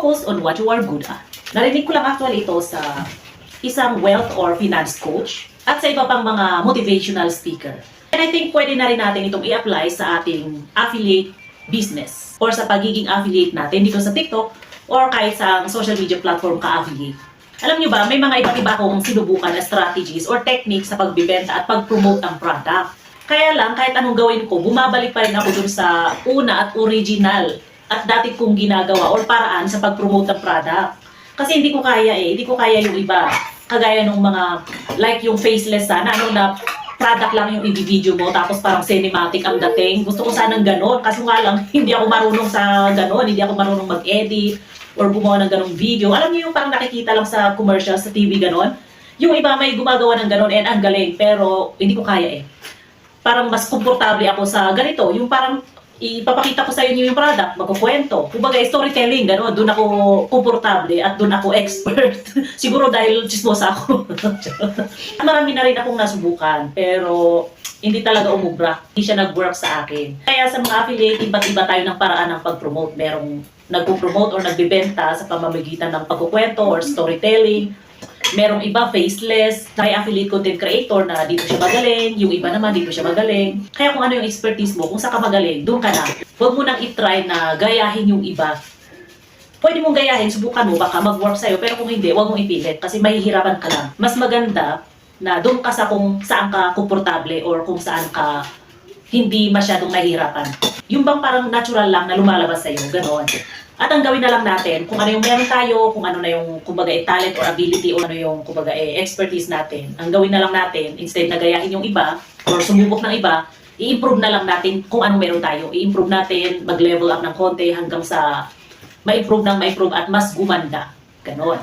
focus on what you are good at. Narinig ko lang actually ito sa isang wealth or finance coach at sa iba pang mga motivational speaker. And I think pwede na rin natin itong i-apply sa ating affiliate business or sa pagiging affiliate natin dito sa TikTok or kahit sa social media platform ka-affiliate. Alam nyo ba, may mga iba't iba akong sinubukan na strategies or techniques sa pagbibenta at pag-promote ng product. Kaya lang, kahit anong gawin ko, bumabalik pa rin ako dun sa una at original at dati kong ginagawa or paraan sa pag-promote ng product. Kasi hindi ko kaya yung iba. Kagaya nung mga, like yung faceless sana, na product lang yung i-video mo, tapos parang cinematic ang dating. Gusto ko sanang ganon, kaso nga lang, hindi ako marunong sa ganon, hindi ako marunong mag-edit, or gumawa ng ganong video. Alam niyo yung parang nakikita lang sa commercial, sa TV, ganon? Yung iba may gumagawa ng ganon, and ang galing, pero hindi ko kaya eh. Parang mas komportable ako sa ganito, yung parang ipapakita ko sa inyo yung product, magkukwento. Kumbaga, storytelling, gano'n, doon ako komportable at doon ako expert. Siguro dahil chismosa ako. Marami na rin akong nasubukan, pero hindi talaga umubra. Hindi siya nag-work sa akin. Kaya sa mga affiliate, iba't iba tayo ng paraan ng pag-promote. Merong nagpo-promote or nagbibenta sa pamamagitan ng pagkukwento or storytelling. Merong iba faceless, may affiliate content creator na dito siya magaling, yung iba naman dito siya magaling. Kaya kung ano yung expertise mo, kung saan ka magaling, doon ka na. Huwag mo nang i-try na gayahin yung iba. Pwede mong gayahin, subukan mo, baka mag-work sa'yo, pero kung hindi, huwag mong ipilit kasi mahihirapan ka lang. Mas maganda na doon ka sa kung saan ka komportable or kung saan ka hindi masyadong nahihirapan. Yung bang parang natural lang na lumalabas sa'yo, gano'n. At ang gawin na lang natin, kung ano yung meron tayo, kung ano na yung kumbaga talent or ability o ano yung kumbaga expertise natin, ang gawin na lang natin, instead na gayahin yung iba or sumubok ng iba, i-improve na lang natin kung ano meron tayo. I-improve natin, mag-level up ng konti hanggang sa ma-improve at mas gumanda. Ganon.